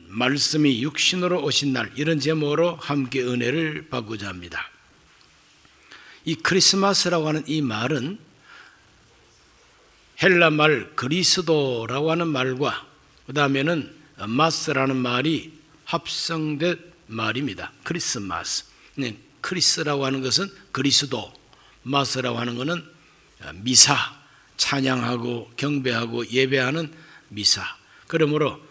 말씀이 육신으로 오신 날, 이런 제목으로 함께 은혜를 받고자 합니다. 이 크리스마스라고 하는 이 말은 헬라 말 그리스도라고 하는 말과 그 다음에는 마스라는 말이 합성된 말입니다. 크리스마스. 크리스라고 하는 것은 그리스도, 마스라고 하는 것은 미사, 찬양하고 경배하고 예배하는 미사. 그러므로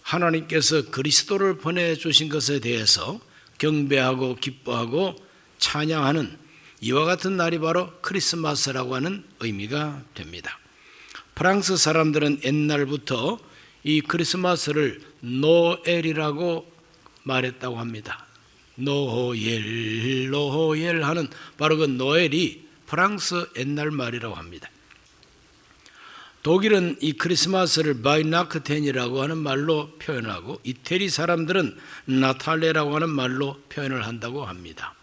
하나님께서 그리스도를 보내주신 것에 대해서 경배하고 기뻐하고 찬양하는 이와 같은 날이 바로 크리스마스라고 하는 의미가 됩니다. 프랑스 사람들은 옛날부터 이 크리스마스를 노엘이라고 말했다고 합니다. 노엘, 노엘 하는 바로 그 노엘이 프랑스 옛날 말이라고 합니다. 독일은 이 크리스마스를 바이나크텐이라고 하는 말로 표현하고, 이태리 사람들은 나탈레라고 하는 말로 표현을 한다고 합니다.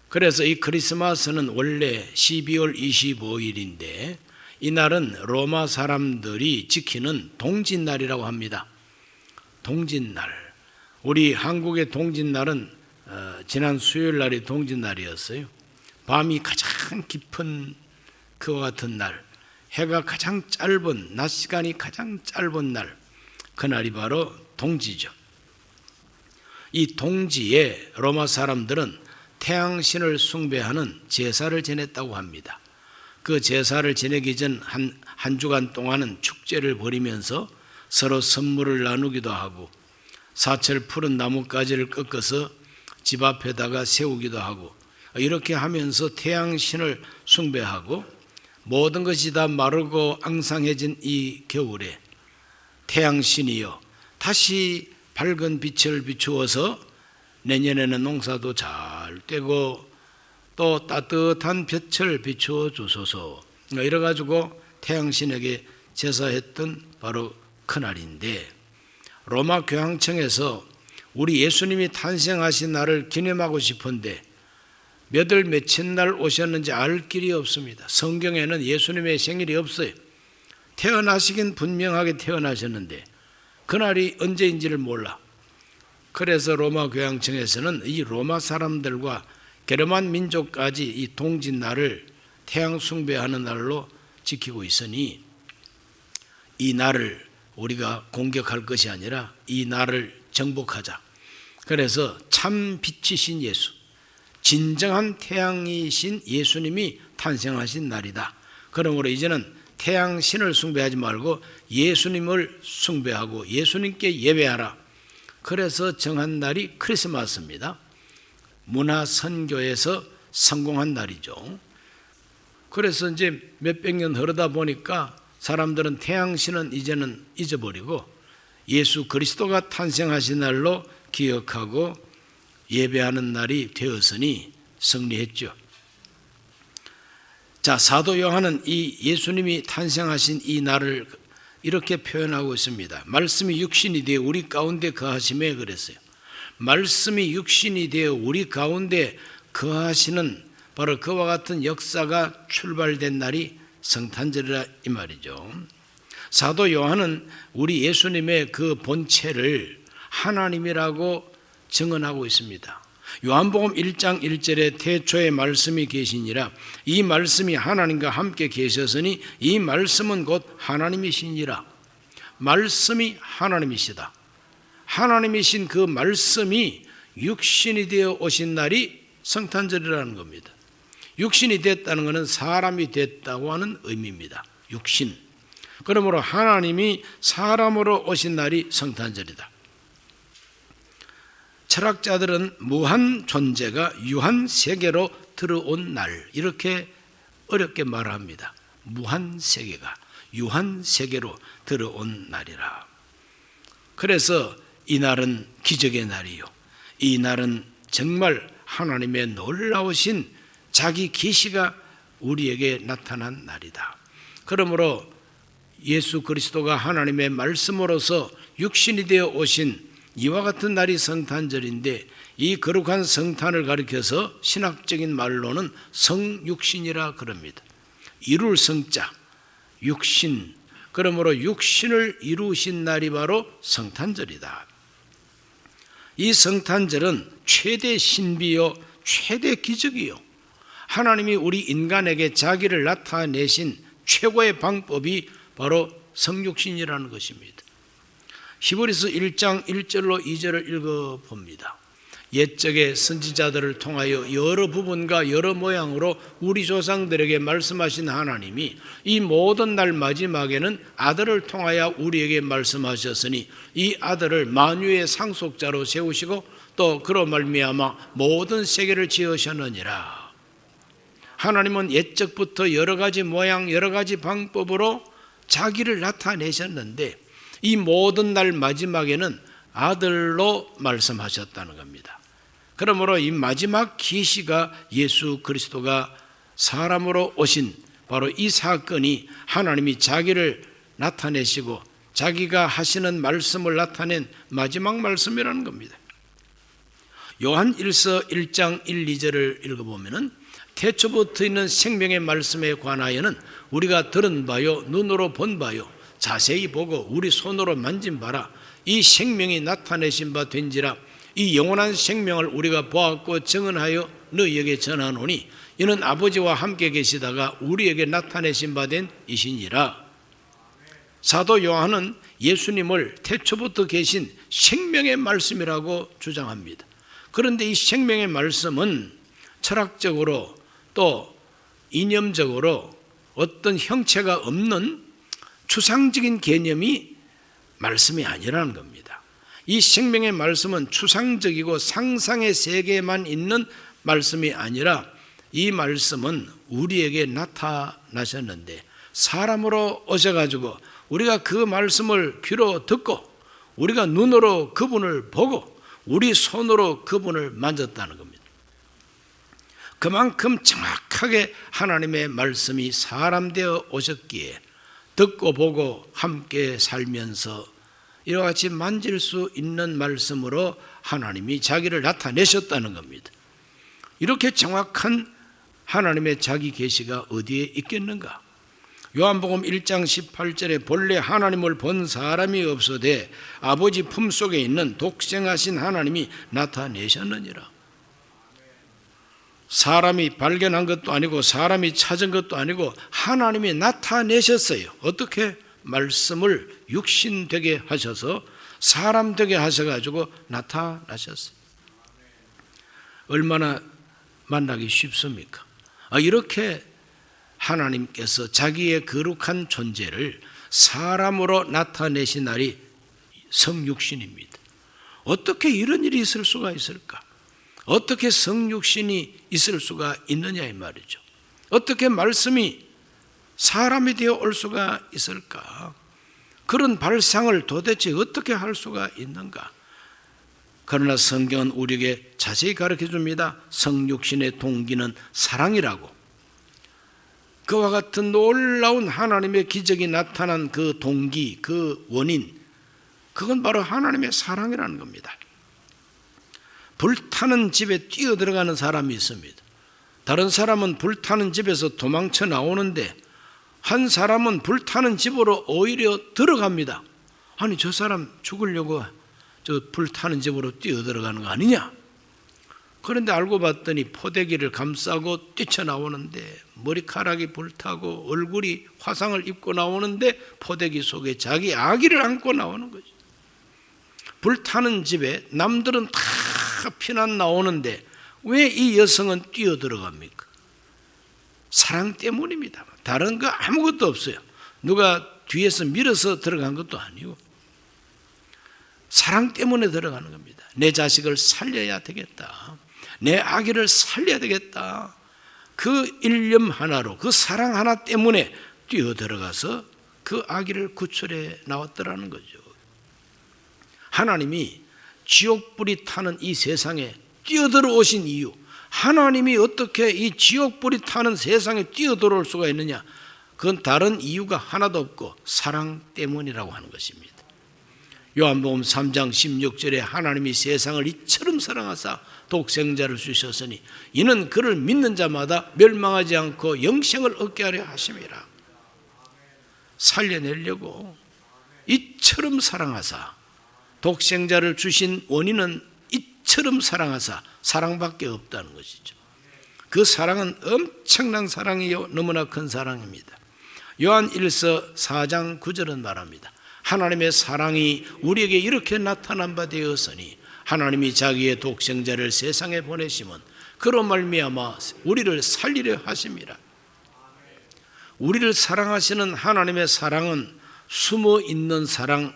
그래서 이 크리스마스는 원래 12월 25일인데 이 날은 로마 사람들이 지키는 동짓날이라고 합니다. 동짓날. 우리 한국의 동짓날은 지난 수요일 날이 동짓날이었어요. 밤이 가장 깊은 그와 같은 날, 해가 가장 짧은, 낮 시간이 가장 짧은 날, 그날이 바로 동지죠. 이 동지에 로마 사람들은 태양신을 숭배하는 제사를 지냈다고 합니다. 그 제사를 지내기 전 한 주간 동안은 축제를 벌이면서 서로 선물을 나누기도 하고, 사철 푸른 나뭇가지를 꺾어서 집 앞에다가 세우기도 하고, 이렇게 하면서 태양신을 숭배하고, 모든 것이 다 마르고 앙상해진 이 겨울에 태양신이여 다시 밝은 빛을 비추어서 내년에는 농사도 잘 되고 또 따뜻한 빛을 비추어 주소서, 이래 가지고 태양신에게 제사했던 바로 그날인데, 로마 교황청에서 우리 예수님이 탄생하신 날을 기념하고 싶은데 몇 월 며칠 날 오셨는지 알 길이 없습니다. 성경에는 예수님의 생일이 없어요. 태어나시긴 분명하게 태어나셨는데 그날이 언제인지를 몰라. 그래서 로마 교황청에서는 이 로마 사람들과 게르만 민족까지 이 동짓날을 태양 숭배하는 날로 지키고 있으니 이 날을 우리가 공격할 것이 아니라 이 날을 정복하자. 그래서 참 빛이신 예수, 진정한 태양이신 예수님이 탄생하신 날이다. 그러므로 이제는 태양신을 숭배하지 말고 예수님을 숭배하고 예수님께 예배하라. 그래서 정한 날이 크리스마스입니다. 문화선교에서 성공한 날이죠. 그래서 이제 몇백 년 흐르다 보니까 사람들은 태양신은 이제는 잊어버리고 예수 그리스도가 탄생하신 날로 기억하고 예배하는 날이 되었으니 승리했죠. 자, 사도 요한은 이 예수님이 탄생하신 이 날을 이렇게 표현하고 있습니다. 말씀이 육신이 되어 우리 가운데 거하심에 그랬어요. 말씀이 육신이 되어 우리 가운데 거하시는 바로 그와 같은 역사가 출발된 날이 성탄절이라 이 말이죠. 사도 요한은 우리 예수님의 그 본체를 하나님이라고 증언하고 있습니다. 요한복음 1장 1절에 태초에 말씀이 계시니라, 이 말씀이 하나님과 함께 계셨으니 이 말씀은 곧 하나님이시니라. 말씀이 하나님이시다. 하나님이신 그 말씀이 육신이 되어 오신 날이 성탄절이라는 겁니다. 육신이 됐다는 것은 사람이 됐다고 하는 의미입니다. 육신. 그러므로 하나님이 사람으로 오신 날이 성탄절이다. 철학자들은 무한 존재가 유한 세계로 들어온 날, 이렇게 어렵게 말합니다. 무한 세계가 유한 세계로 들어온 날이라. 그래서 이 날은 기적의 날이요, 이 날은 정말 하나님의 놀라우신 자기 계시가 우리에게 나타난 날이다. 그러므로 예수 그리스도가 하나님의 말씀으로서 육신이 되어 오신 이와 같은 날이 성탄절인데, 이 거룩한 성탄을 가리켜서 신학적인 말로는 성육신이라 그럽니다. 이룰 성자, 육신, 그러므로 육신을 이루신 날이 바로 성탄절이다. 이 성탄절은 최대 신비요 최대 기적이요, 하나님이 우리 인간에게 자기를 나타내신 최고의 방법이 바로 성육신이라는 것입니다. 히브리서 1장 1절로 2절을 읽어봅니다. 옛적의 선지자들을 통하여 여러 부분과 여러 모양으로 우리 조상들에게 말씀하신 하나님이 이 모든 날 마지막에는 아들을 통하여 우리에게 말씀하셨으니 이 아들을 만유의 상속자로 세우시고 또 그로 말미암아 모든 세계를 지으셨느니라. 하나님은 옛적부터 여러 가지 모양 여러 가지 방법으로 자기를 나타내셨는데 이 모든 날 마지막에는 아들로 말씀하셨다는 겁니다. 그러므로 이 마지막 계시가 예수 그리스도가 사람으로 오신 바로 이 사건이 하나님이 자기를 나타내시고 자기가 하시는 말씀을 나타낸 마지막 말씀이라는 겁니다. 요한 1서 1장 1, 2절을 읽어보면 태초부터 있는 생명의 말씀에 관하여는 우리가 들은 바요 눈으로 본 바요 자세히 보고 우리 손으로 만진 바라 이 생명이 나타내신 바 된지라 이 영원한 생명을 우리가 보았고 증언하여 너희에게 전하노니 이는 아버지와 함께 계시다가 우리에게 나타내신 바 된 이시니라. 사도 요한은 예수님을 태초부터 계신 생명의 말씀이라고 주장합니다. 그런데 이 생명의 말씀은 철학적으로 또 이념적으로 어떤 형체가 없는 추상적인 개념이 말씀이 아니라는 겁니다. 이 생명의 말씀은 추상적이고 상상의 세계에만 있는 말씀이 아니라 이 말씀은 우리에게 나타나셨는데 사람으로 오셔가지고 우리가 그 말씀을 귀로 듣고 우리가 눈으로 그분을 보고 우리 손으로 그분을 만졌다는 겁니다. 그만큼 정확하게 하나님의 말씀이 사람 되어 오셨기에 듣고 보고 함께 살면서 이와 같이 만질 수 있는 말씀으로 하나님이 자기를 나타내셨다는 겁니다. 이렇게 정확한 하나님의 자기 계시가 어디에 있겠는가? 요한복음 1장 18절에 본래 하나님을 본 사람이 없어되 아버지 품속에 있는 독생하신 하나님이 나타내셨느니라. 사람이 발견한 것도 아니고 사람이 찾은 것도 아니고 하나님이 나타내셨어요. 어떻게? 말씀을 육신되게 하셔서 사람 되게 하셔가지고 나타나셨어요. 얼마나 만나기 쉽습니까? 이렇게 하나님께서 자기의 거룩한 존재를 사람으로 나타내신 날이 성육신입니다. 어떻게 이런 일이 있을 수가 있을까? 어떻게 성육신이 있을 수가 있느냐 이 말이죠. 어떻게 말씀이 사람이 되어 올 수가 있을까? 그런 발상을 도대체 어떻게 할 수가 있는가? 그러나 성경은 우리에게 자세히 가르쳐 줍니다. 성육신의 동기는 사랑이라고. 그와 같은 놀라운 하나님의 기적이 나타난 그 동기, 그 원인, 그건 바로 하나님의 사랑이라는 겁니다. 불타는 집에 뛰어들어가는 사람이 있습니다. 다른 사람은 불타는 집에서 도망쳐 나오는데 한 사람은 불타는 집으로 오히려 들어갑니다. 아니 저 사람 죽으려고 저 불타는 집으로 뛰어들어가는 거 아니냐? 그런데 알고 봤더니 포대기를 감싸고 뛰쳐나오는데 머리카락이 불타고 얼굴이 화상을 입고 나오는데 포대기 속에 자기 아기를 안고 나오는 거죠. 불타는 집에 남들은 다 피난 나오는데 왜 이 여성은 뛰어들어갑니까? 사랑 때문입니다. 다른 거 아무것도 없어요. 누가 뒤에서 밀어서 들어간 것도 아니고 사랑 때문에 들어가는 겁니다. 내 자식을 살려야 되겠다. 내 아기를 살려야 되겠다. 그 일념 하나로 그 사랑 하나 때문에 뛰어들어가서 그 아기를 구출해 나왔더라는 거죠. 하나님이 지옥불이 타는 이 세상에 뛰어들어 오신 이유, 하나님이 어떻게 이 지옥불이 타는 세상에 뛰어들어올 수가 있느냐? 그건 다른 이유가 하나도 없고 사랑 때문이라고 하는 것입니다. 요한복음 3장 16절에 하나님이 세상을 이처럼 사랑하사 독생자를 주셨으니 이는 그를 믿는 자마다 멸망하지 않고 영생을 얻게 하려 하심이라. 살려내려고 이처럼 사랑하사, 독생자를 주신 원인은 이처럼 사랑하사, 사랑밖에 없다는 것이죠. 그 사랑은 엄청난 사랑이요, 너무나 큰 사랑입니다. 요한 1서 4장 9절은 말합니다. 하나님의 사랑이 우리에게 이렇게 나타난 바 되었으니 하나님이 자기의 독생자를 세상에 보내심은 그로 말미암아 우리를 살리려 하심이라. 우리를 사랑하시는 하나님의 사랑은 숨어 있는 사랑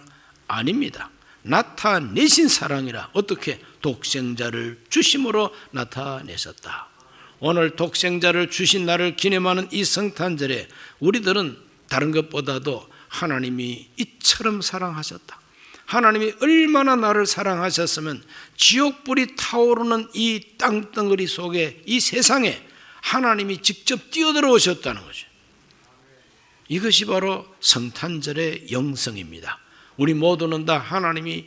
아닙니다. 나타내신 사랑이라. 어떻게? 독생자를 주심으로 나타내셨다. 오늘 독생자를 주신 날을 기념하는 이 성탄절에 우리들은 다른 것보다도 하나님이 이처럼 사랑하셨다, 하나님이 얼마나 나를 사랑하셨으면 지옥불이 타오르는 이 땅덩어리 속에, 이 세상에 하나님이 직접 뛰어들어오셨다는 거죠. 이것이 바로 성탄절의 영성입니다. 우리 모두는 다 하나님이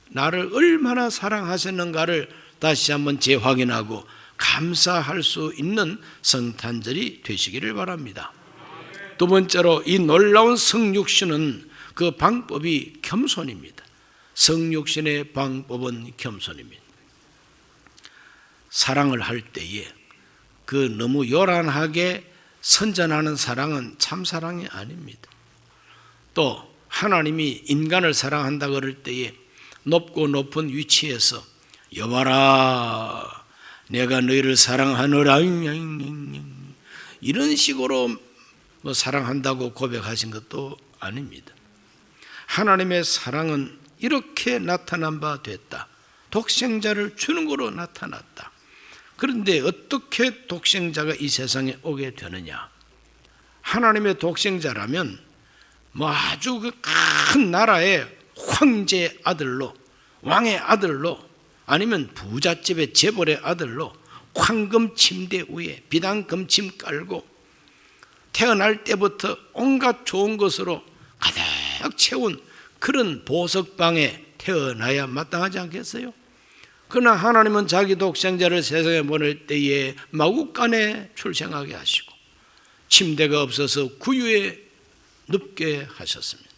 나를 얼마나 사랑하셨는가를 다시 한번 재확인하고 감사할 수 있는 성탄절이 되시기를 바랍니다. 두 번째로, 이 놀라운 성육신은 그 방법이 겸손입니다. 성육신의 방법은 겸손입니다. 사랑을 할 때에 그 너무 요란하게 선전하는 사랑은 참 사랑이 아닙니다. 또 하나님이 인간을 사랑한다 그럴 때에 높고 높은 위치에서 여봐라 내가 너희를 사랑하노라 이런 식으로 사랑한다고 고백하신 것도 아닙니다. 하나님의 사랑은 이렇게 나타난 바 됐다. 독생자를 주는 거로 나타났다. 그런데 어떻게 독생자가 이 세상에 오게 되느냐? 하나님의 독생자라면 아주 그 큰 나라의 황제의 아들로, 왕의 아들로, 아니면 부잣집의 재벌의 아들로 황금 침대 위에 비단금침 깔고 태어날 때부터 온갖 좋은 것으로 가득 채운 그런 보석방에 태어나야 마땅하지 않겠어요? 그러나 하나님은 자기 독생자를 세상에 보낼 때에 마구간에 출생하게 하시고 침대가 없어서 구유에 눕게 하셨습니다.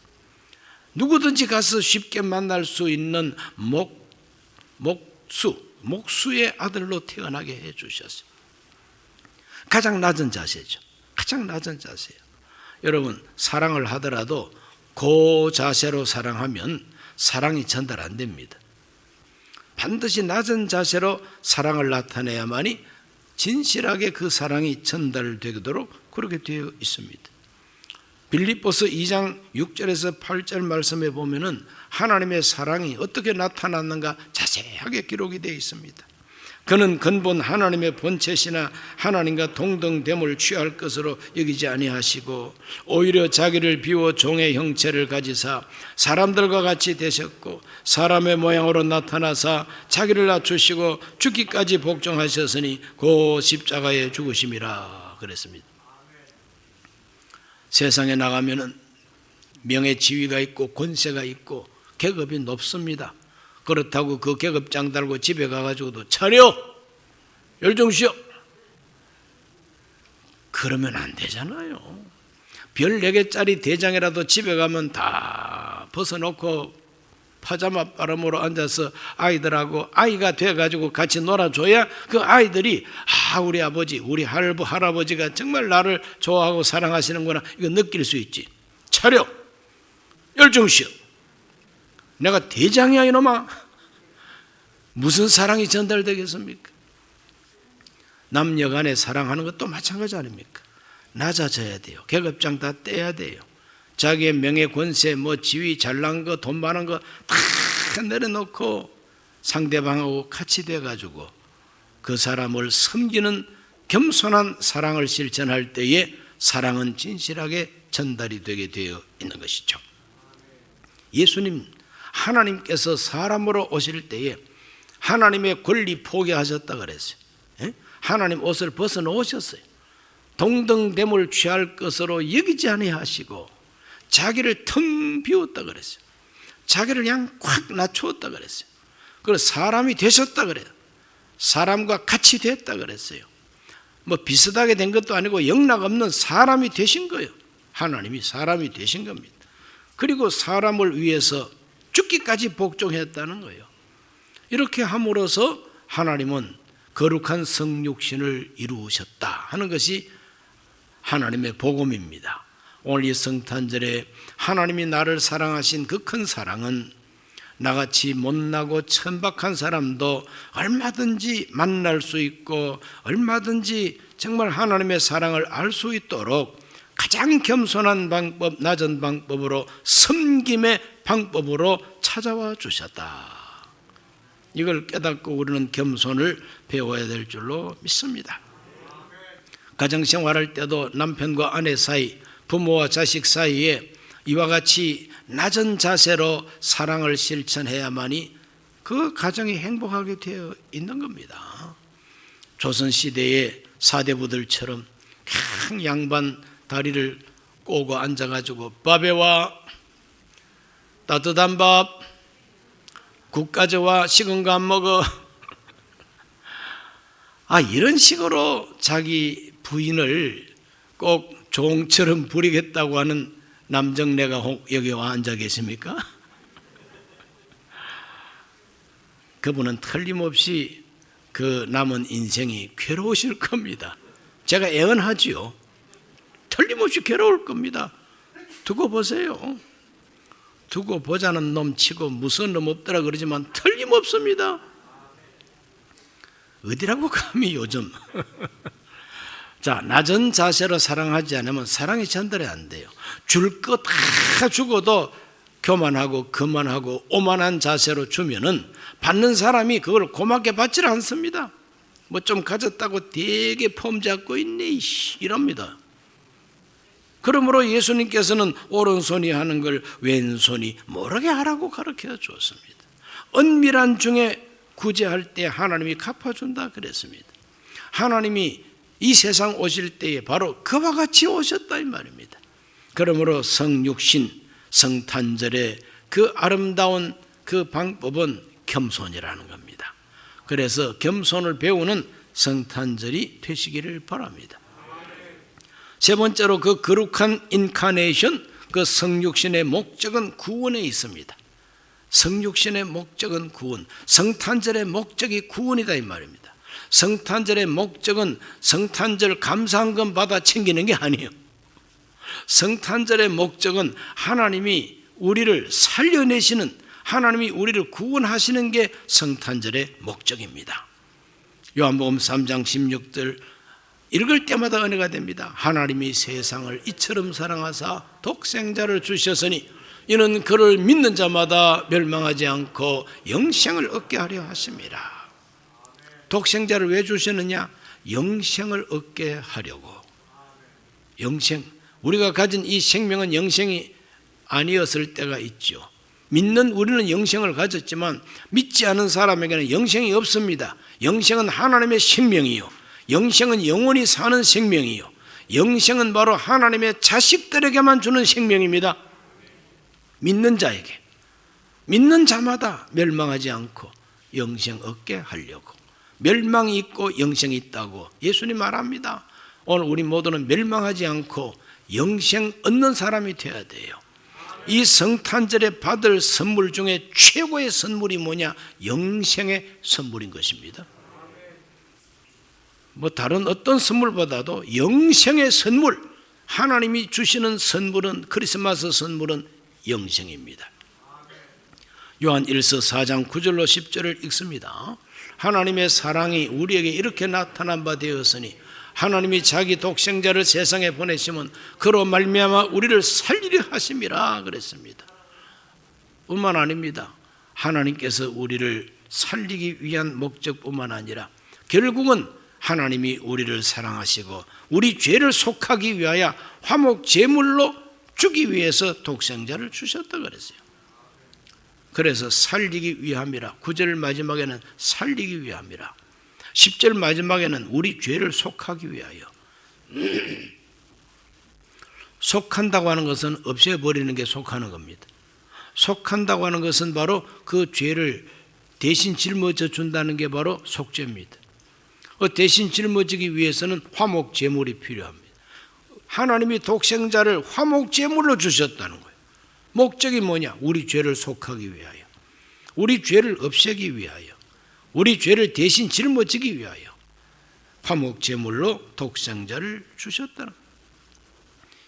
누구든지 가서 쉽게 만날 수 있는 목수의 아들로 태어나게 해주셨어요. 가장 낮은 자세죠. 가장 낮은 자세예요. 여러분, 사랑을 하더라도 그 자세로 사랑하면 사랑이 전달 안 됩니다. 반드시 낮은 자세로 사랑을 나타내야만이 진실하게 그 사랑이 전달되도록 그렇게 되어 있습니다. 빌립보서 2장 6절에서 8절 말씀에 보면은 하나님의 사랑이 어떻게 나타났는가 자세하게 기록이 되어 있습니다. 그는 근본 하나님의 본체시나 하나님과 동등됨을 취할 것으로 여기지 아니하시고 오히려 자기를 비워 종의 형체를 가지사 사람들과 같이 되셨고 사람의 모양으로 나타나사 자기를 낮추시고 죽기까지 복종하셨으니 그 십자가에 죽으심이라 그랬습니다. 세상에 나가면은 명예 지위가 있고 권세가 있고 계급이 높습니다. 그렇다고 그 계급장 달고 집에 가가지고도 차려! 열정시여! 그러면 안 되잖아요. 별 4개짜리 대장이라도 집에 가면 다 벗어놓고 파자마 바람으로 앉아서 아이들하고 아이가 돼가지고 같이 놀아줘야 그 아이들이 우리 아버지, 우리 할아버지가 정말 나를 좋아하고 사랑하시는구나 이거 느낄 수 있지. 차려! 열정시여! 내가 대장이야 이놈아. 무슨 사랑이 전달되겠습니까? 남녀 간에 사랑하는 것도 마찬가지 아닙니까? 낮아져야 돼요. 계급장 다 떼야 돼요. 자기의 명예 권세 지위 잘난 거 돈 많은 거 다 내려놓고 상대방하고 같이 돼가지고 그 사람을 섬기는 겸손한 사랑을 실천할 때에 사랑은 진실하게 전달이 되게 되어 있는 것이죠. 예수님 하나님께서 사람으로 오실 때에 하나님의 권리 포기하셨다 그랬어요. 하나님 옷을 벗어놓으셨어요. 동등됨을 취할 것으로 여기지 아니하시고 자기를 텅 비웠다 그랬어요. 자기를 그냥 콱 낮추었다 그랬어요. 그래서 사람이 되셨다 그래요. 사람과 같이 됐다 그랬어요. 비슷하게 된 것도 아니고 영락 없는 사람이 되신 거예요. 하나님이 사람이 되신 겁니다. 그리고 사람을 위해서 죽기까지 복종했다는 거예요. 이렇게 함으로써 하나님은 거룩한 성육신을 이루셨다 하는 것이 하나님의 복음입니다. 오늘 이 성탄절에 하나님이 나를 사랑하신 그 큰 사랑은 나같이 못나고 천박한 사람도 얼마든지 만날 수 있고 얼마든지 정말 하나님의 사랑을 알 수 있도록 가장 겸손한 방법, 낮은 방법으로 섬김의 방법으로 찾아와 주셨다. 이걸 깨닫고 우리는 겸손을 배워야 될 줄로 믿습니다. 가정생활할 때도 남편과 아내 사이, 부모와 자식 사이에 이와 같이 낮은 자세로 사랑을 실천해야만이 그 가정이 행복하게 되어 있는 겁니다. 조선시대의 사대부들처럼 큰 양반 다리를 꼬고 앉아가지고 밥에 와, 따뜻한 밥, 국 가져와, 식은 거 안 먹어. 이런 식으로 자기 부인을 꼭 종처럼 부리겠다고 하는 남정네가 여기 와 앉아 계십니까? 그분은 틀림없이 그 남은 인생이 괴로우실 겁니다. 제가 애언하지요. 틀림없이 괴로울 겁니다. 두고 보세요. 두고 보자는 놈 치고 무서운 놈 없더라 그러지만 틀림없습니다. 어디라고 감히 요즘. 자, 낮은 자세로 사랑하지 않으면 사랑이 전달이 안 돼요. 줄 거 다 주고도 교만하고 거만하고 오만한 자세로 주면은 받는 사람이 그걸 고맙게 받지를 않습니다. 뭐 좀 가졌다고 되게 폼 잡고 있네 이럽니다. 그러므로 예수님께서는 오른손이 하는 걸 왼손이 모르게 하라고 가르쳐 주었습니다. 은밀한 중에 구제할 때 하나님이 갚아준다 그랬습니다. 하나님이 이 세상 오실 때에 바로 그와 같이 오셨다 이 말입니다. 그러므로 성육신, 성탄절의 그 아름다운 그 방법은 겸손이라는 겁니다. 그래서 겸손을 배우는 성탄절이 되시기를 바랍니다. 세 번째로 그 거룩한 인카네이션, 그 성육신의 목적은 구원에 있습니다. 성육신의 목적은 구원, 성탄절의 목적이 구원이다 이 말입니다. 성탄절의 목적은 성탄절 감사한금 받아 챙기는 게 아니에요. 성탄절의 목적은 하나님이 우리를 살려내시는, 하나님이 우리를 구원하시는 게 성탄절의 목적입니다. 요한복음 3장 16절 읽을 때마다 은혜가 됩니다. 하나님이 세상을 이처럼 사랑하사 독생자를 주셨으니 이는 그를 믿는 자마다 멸망하지 않고 영생을 얻게 하려 하심이라. 독생자를 왜 주셨느냐? 영생을 얻게 하려고. 영생, 우리가 가진 이 생명은 영생이 아니었을 때가 있죠. 믿는 우리는 영생을 가졌지만 믿지 않은 사람에게는 영생이 없습니다. 영생은 하나님의 생명이요, 영생은 영원히 사는 생명이요, 영생은 바로 하나님의 자식들에게만 주는 생명입니다. 믿는 자에게, 믿는 자마다 멸망하지 않고 영생 얻게 하려고. 멸망이 있고 영생이 있다고 예수님 말합니다. 오늘 우리 모두는 멸망하지 않고 영생 얻는 사람이 되어야 돼요. 이 성탄절에 받을 선물 중에 최고의 선물이 뭐냐? 영생의 선물인 것입니다. 뭐 다른 어떤 선물보다도 영생의 선물, 하나님이 주시는 선물은, 크리스마스 선물은 영생입니다. 요한 1서 4장 9절로 10절을 읽습니다. 하나님의 사랑이 우리에게 이렇게 나타난 바 되었으니 하나님이 자기 독생자를 세상에 보내시면 그로 말미암아 우리를 살리려 하심이라 그랬습니다. 뿐만 아닙니다. 하나님께서 우리를 살리기 위한 목적뿐만 아니라 결국은 하나님이 우리를 사랑하시고 우리 죄를 속하기 위하여 화목 제물로 주기 위해서 독생자를 주셨다 그랬어요. 그래서 살리기 위함이라. 9절 마지막에는 살리기 위함이라. 10절 마지막에는 우리 죄를 속하기 위하여. 속한다고 하는 것은 없애버리는 게 속하는 겁니다. 속한다고 하는 것은 바로 그 죄를 대신 짊어져 준다는 게 바로 속죄입니다. 대신 짊어지기 위해서는 화목 제물이 필요합니다. 하나님이 독생자를 화목제물로 주셨다는 거예요. 목적이 뭐냐? 우리 죄를 속하기 위하여, 우리 죄를 없애기 위하여, 우리 죄를 대신 짊어지기 위하여 화목제물로 독생자를 주셨다는 거예요.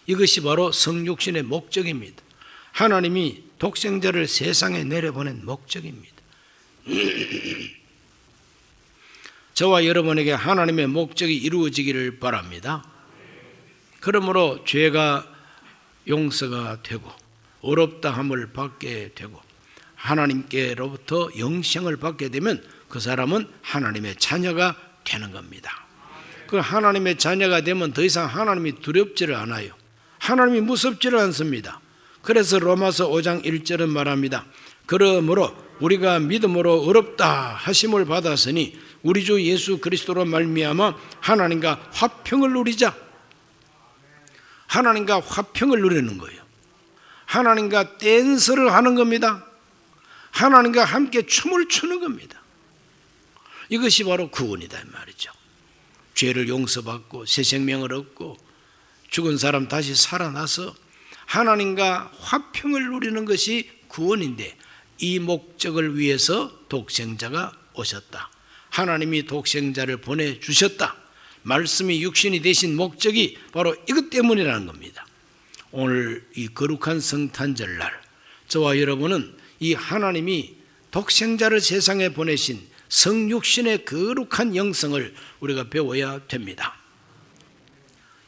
이것이 바로 성육신의 목적입니다. 하나님이 독생자를 세상에 내려보낸 목적입니다. 저와 여러분에게 하나님의 목적이 이루어지기를 바랍니다. 그러므로 죄가 용서가 되고 어렵다함을 받게 되고 하나님께로부터 영생을 받게 되면 그 사람은 하나님의 자녀가 되는 겁니다. 그 하나님의 자녀가 되면 더 이상 하나님이 두렵지를 않아요. 하나님이 무섭지를 않습니다. 그래서 로마서 5장 1절은 말합니다. 그러므로 우리가 믿음으로 의롭다 하심을 받았으니 우리 주 예수 그리스도로 말미암아 하나님과 화평을 누리자. 하나님과 화평을 누리는 거예요. 하나님과 댄스를 하는 겁니다. 하나님과 함께 춤을 추는 겁니다. 이것이 바로 구원이다 말이죠. 죄를 용서받고 새 생명을 얻고 죽은 사람 다시 살아나서 하나님과 화평을 누리는 것이 구원인데, 이 목적을 위해서 독생자가 오셨다. 하나님이 독생자를 보내주셨다. 말씀이 육신이 되신 목적이 바로 이것 때문이라는 겁니다. 오늘 이 거룩한 성탄절날 저와 여러분은 이 하나님이 독생자를 세상에 보내신 성육신의 거룩한 영성을 우리가 배워야 됩니다.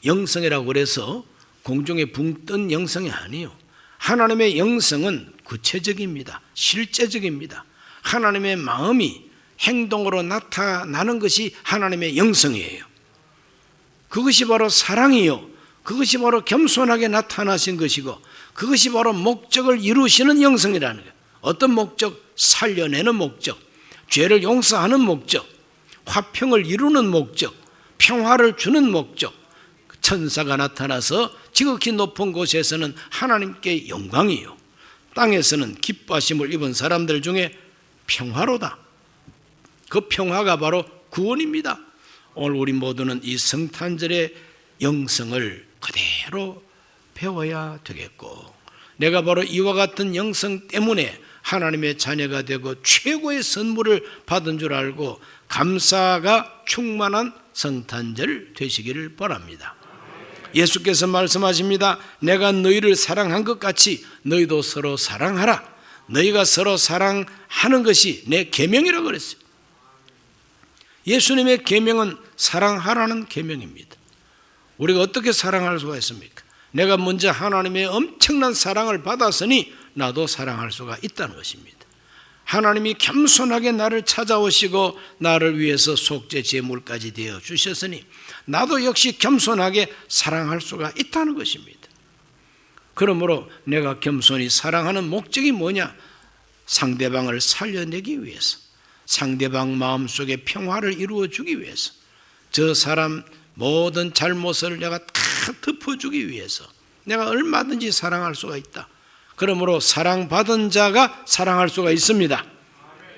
영성이라고 그래서 공중에 붕 뜬 영성이 아니에요. 하나님의 영성은 구체적입니다. 실제적입니다. 하나님의 마음이 행동으로 나타나는 것이 하나님의 영성이에요. 그것이 바로 사랑이요, 그것이 바로 겸손하게 나타나신 것이고, 그것이 바로 목적을 이루시는 영성이라는 거예요. 어떤 목적? 살려내는 목적, 죄를 용서하는 목적, 화평을 이루는 목적, 평화를 주는 목적. 천사가 나타나서 지극히 높은 곳에서는 하나님께 영광이요, 땅에서는 기뻐하심을 입은 사람들 중에 평화로다. 그 평화가 바로 구원입니다. 오늘 우리 모두는 이 성탄절의 영성을 그대로 배워야 되겠고, 내가 바로 이와 같은 영성 때문에 하나님의 자녀가 되고 최고의 선물을 받은 줄 알고 감사가 충만한 성탄절 되시기를 바랍니다. 예수께서 말씀하십니다. 내가 너희를 사랑한 것 같이 너희도 서로 사랑하라. 너희가 서로 사랑하는 것이 내 계명이라고 그랬어요. 예수님의 계명은 사랑하라는 계명입니다. 우리가 어떻게 사랑할 수가 있습니까? 내가 먼저 하나님의 엄청난 사랑을 받았으니 나도 사랑할 수가 있다는 것입니다. 하나님이 겸손하게 나를 찾아오시고 나를 위해서 속죄 제물까지 되어 주셨으니 나도 역시 겸손하게 사랑할 수가 있다는 것입니다. 그러므로 내가 겸손히 사랑하는 목적이 뭐냐? 상대방을 살려내기 위해서, 상대방 마음속에 평화를 이루어 주기 위해서, 저 사람 모든 잘못을 내가 다 덮어주기 위해서 내가 얼마든지 사랑할 수가 있다. 그러므로 사랑받은 자가 사랑할 수가 있습니다.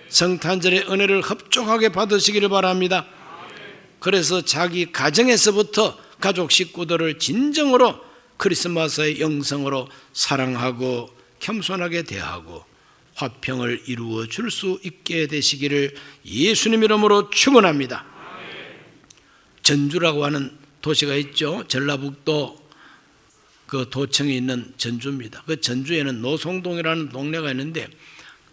성탄절의 은혜를 흡족하게 받으시기를 바랍니다. 그래서 자기 가정에서부터 가족 식구들을 진정으로 크리스마스의 영성으로 사랑하고 겸손하게 대하고 화평을 이루어 줄 수 있게 되시기를 예수님 이름으로 축원합니다. 전주라고 하는 도시가 있죠. 전라북도 그 도청에 있는 전주입니다. 그 전주에는 노송동이라는 동네가 있는데,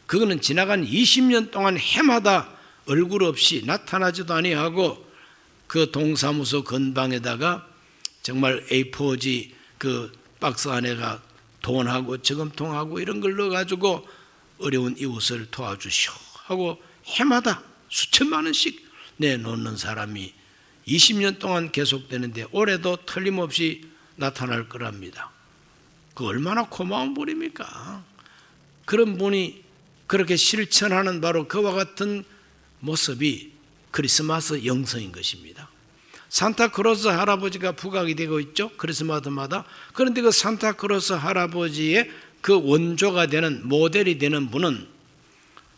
그거는 지나간 20년 동안 해마다 얼굴 없이 나타나지도 아니하고 그 동사무소 건방에다가 정말 A4지 그 박스 안에가 돈하고 저금통하고 이런 걸 넣어가지고 어려운 이웃을 도와주시오 하고 해마다 수천만 원씩 내놓는 사람이 20년 동안 계속되는데 올해도 틀림없이 나타날 거랍니다. 그 얼마나 고마운 분입니까? 그런 분이 그렇게 실천하는 바로 그와 같은 모습이 크리스마스 영성인 것입니다. 산타크로스 할아버지가 부각이 되고 있죠, 크리스마스마다. 그런데 그 산타크로스 할아버지의 그 원조가 되는, 모델이 되는 분은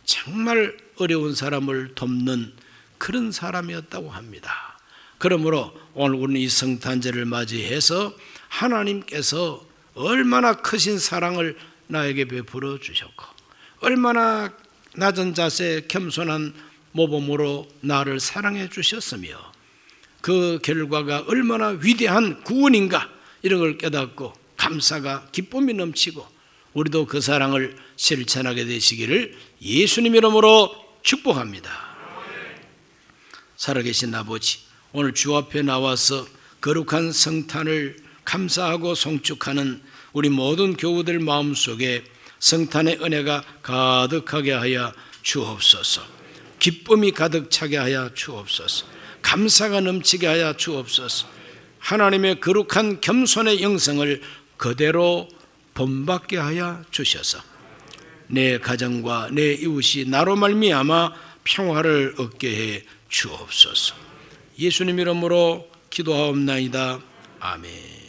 정말 어려운 사람을 돕는 그런 사람이었다고 합니다. 그러므로 오늘 우리는 이 성탄절을 맞이해서 하나님께서 얼마나 크신 사랑을 나에게 베풀어 주셨고 얼마나 낮은 자세 겸손한 모범으로 나를 사랑해 주셨으며 그 결과가 얼마나 위대한 구원인가 이런 걸 깨닫고 감사가 기쁨이 넘치고 우리도 그 사랑을 실천하게 되시기를 예수님 이름으로 축복합니다. 살아계신 아버지, 오늘 주 앞에 나와서 거룩한 성탄을 감사하고 송축하는 우리 모든 교우들 마음속에 성탄의 은혜가 가득하게 하여 주옵소서. 기쁨이 가득 차게 하여 주옵소서. 감사가 넘치게 하여 주옵소서. 하나님의 거룩한 겸손의 영성을 그대로 본받게 하여 주셔서 내 가정과 내 이웃이 나로 말미암아 평화를 얻게 해 주옵소서. 예수님 이름으로 기도하옵나이다. 아멘.